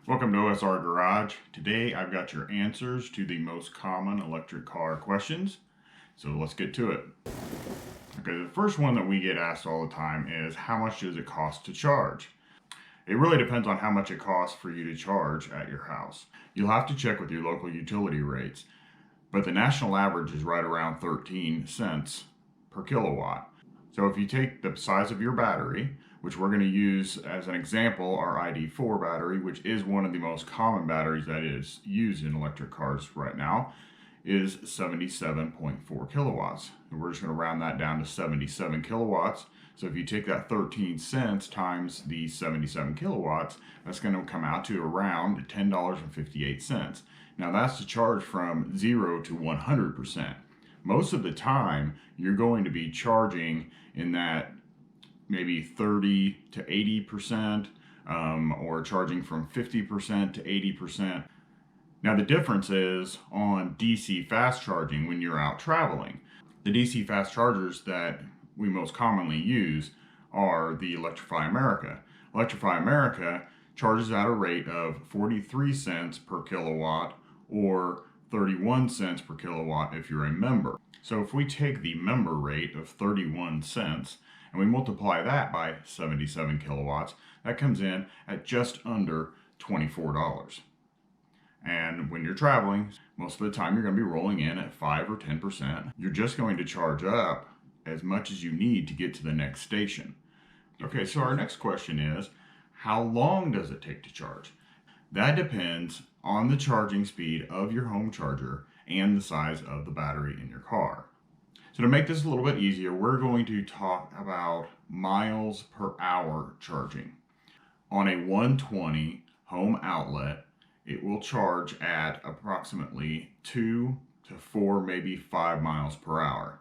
Welcome to OSR Garage. Today I've got your answers to the most common electric car questions. So let's get to it. Okay, the first one that we get asked all the time is how much does it cost to charge? It really depends on how much it costs for you to charge at your house. You'll have to check with your local utility rates, but the national average is right around 13 cents per kilowatt. So if you take the size of your battery, which we're going to use as an example, our ID4 battery, which is one of the most common batteries that is used in electric cars right now, is 77.4 kilowatts. And we're just going to round that down to 77 kilowatts. So if you take that 13 cents times the 77 kilowatts, that's going to come out to around $10.58. Now that's the charge from 0 to 100%. Most of the time, you're going to be charging in that maybe 30 to 80%, or charging from 50% to 80%. Now the difference is on DC fast charging when you're out traveling. The DC fast chargers that we most commonly use are the Electrify America. Electrify America charges at a rate of 43 cents per kilowatt or 31 cents per kilowatt if you're a member. So if we take the member rate of 31 cents and we multiply that by 77 kilowatts, that comes in at just under $24. And when you're traveling, most of the time you're going to be rolling in at 5 or 10%. You're just going to charge up as much as you need to get to the next station. Okay, so our next question is, how long does it take to charge? That depends on the charging speed of your home charger and the size of the battery in your car. So to make this a little bit easier, we're going to talk about miles per hour charging. On a 120 home outlet, it will charge at approximately 2 to 4, maybe 5 miles per hour.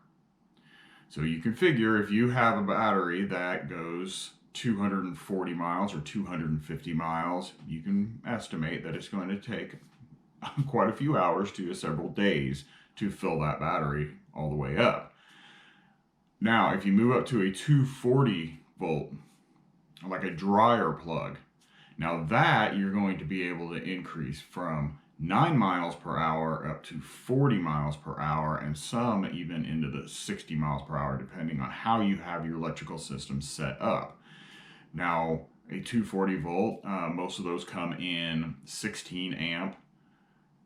So you can figure if you have a battery that goes 240 miles or 250 miles, you can estimate that it's going to take quite a few hours to several days to fill that battery all the way up. Now, if you move up to a 240 volt, like a dryer plug, now that you're going to be able to increase from 9 miles per hour up to 40 miles per hour, and some even into the 60 miles per hour, depending on how you have your electrical system set up. Now, a 240 volt, most of those come in 16 amp,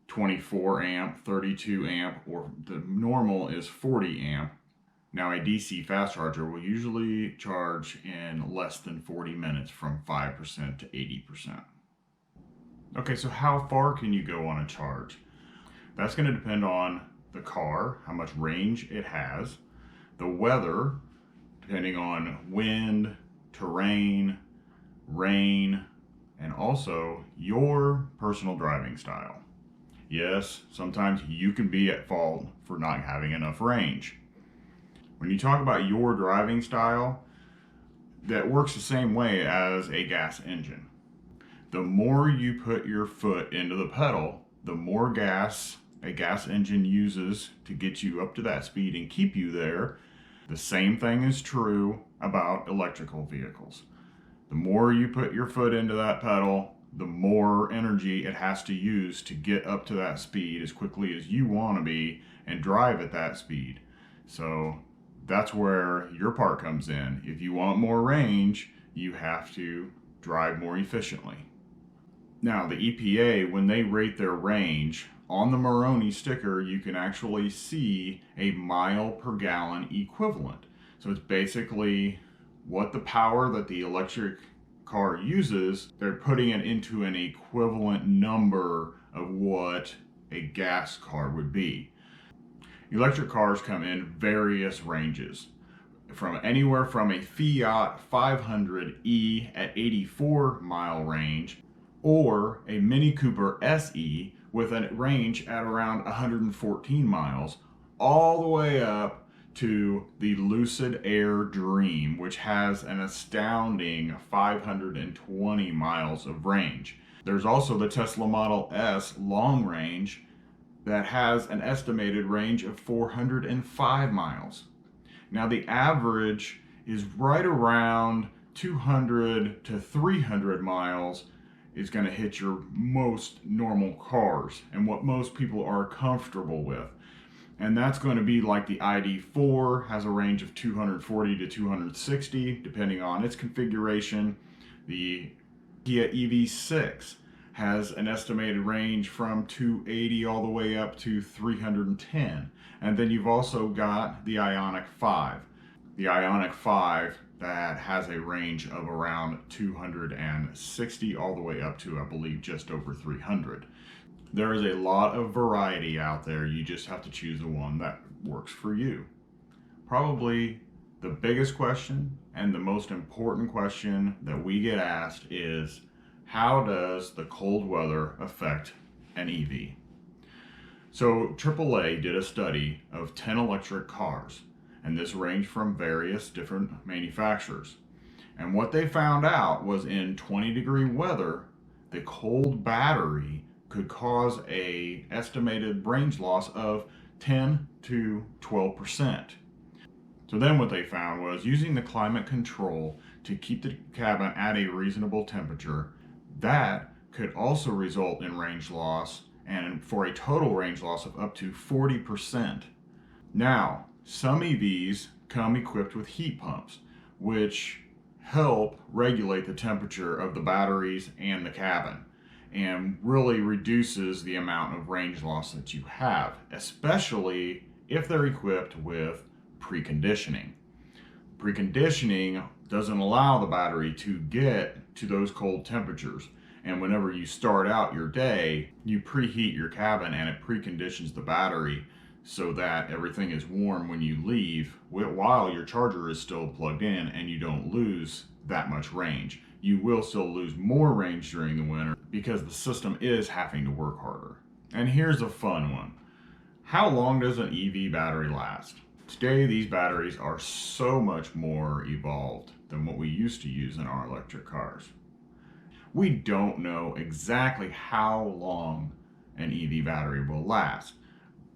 24 amp, 32 amp, or the normal is 40 amp. Now, a DC fast charger will usually charge in less than 40 minutes from 5% to 80%. Okay, so how far can you go on a charge? That's going to depend on the car, how much range it has, the weather, depending on wind, terrain, rain, and also your personal driving style. Yes, sometimes you can be at fault for not having enough range. When you talk about your driving style, that works the same way as a gas engine. The more you put your foot into the pedal, the more gas a gas engine uses to get you up to that speed and keep you there. The same thing is true about electrical vehicles. The more you put your foot into that pedal, the more energy it has to use to get up to that speed as quickly as you want to be and drive at that speed. So that's where your part comes in. If you want more range, you have to drive more efficiently. Now, the EPA, when they rate their range, on the Moroni sticker, you can actually see a mile per gallon equivalent. So it's basically what the power that the electric car uses, they're putting it into an equivalent number of what a gas car would be. Electric cars come in various ranges, from anywhere from a Fiat 500e at 84 mile range, or a Mini Cooper SE with a range at around 114 miles, all the way up to the Lucid Air Dream, which has an astounding 520 miles of range. There's also the Tesla Model S long range that has an estimated range of 405 miles. Now the average is right around 200 to 300 miles is going to hit your most normal cars and what most people are comfortable with. And that's going to be like the ID4 has a range of 240 to 260 depending on its configuration. The Kia EV6 has an estimated range from 280 all the way up to 310. And then you've also got the Ioniq 5. The Ioniq 5 that has a range of around 260 all the way up to, I believe, just over 300. There is a lot of variety out there. You just have to choose the one that works for you. Probably the biggest question and the most important question that we get asked is, how does the cold weather affect an EV? So AAA did a study of 10 electric cars, and this ranged from various different manufacturers. And what they found out was in 20-degree weather, the cold battery could cause an estimated range loss of 10 to 12%. So then what they found was using the climate control to keep the cabin at a reasonable temperature, that could also result in range loss, and for a total range loss of up to 40%. Now, some EVs come equipped with heat pumps, which help regulate the temperature of the batteries and the cabin, and really reduces the amount of range loss that you have, especially if they're equipped with preconditioning. Preconditioning doesn't allow the battery to get to those cold temperatures, and whenever you start out your day, you preheat your cabin and it preconditions the battery so that everything is warm when you leave while your charger is still plugged in, and you don't lose that much range. You will still lose more range during the winter because the system is having to work harder. And here's a fun one. How long does an EV battery last? Today, these batteries are so much more evolved than what we used to use in our electric cars. We don't know exactly how long an EV battery will last,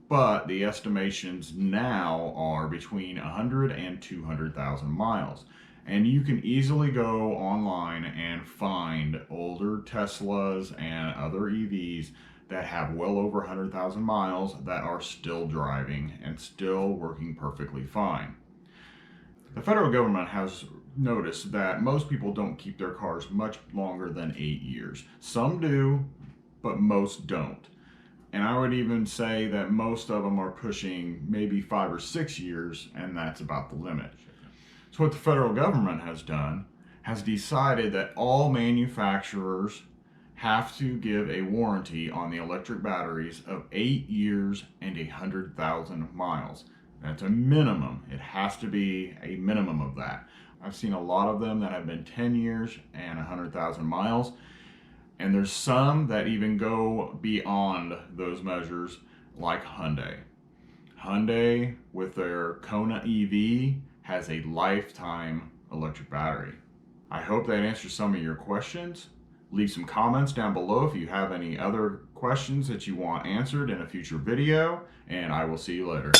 but the estimations now are between 100 and 200,000 miles. And you can easily go online and find older Teslas and other EVs that have well over 100,000 miles that are still driving and still working perfectly fine. The federal government has noticed that most people don't keep their cars much longer than 8 years. Some do, but most don't. And I would even say that most of them are pushing maybe 5 or 6 years, and that's about the limit. So what the federal government has done has decided that all manufacturers have to give a warranty on the electric batteries of 8 years and 100,000 miles. That's a minimum. It has to be a minimum of that. I've seen a lot of them that have been 10 years and 100,000 miles. And there's some that even go beyond those measures, like Hyundai. Hyundai, with their Kona EV, has a lifetime electric battery. I hope that answers some of your questions. Leave some comments down below if you have any other questions that you want answered in a future video, and I will see you later.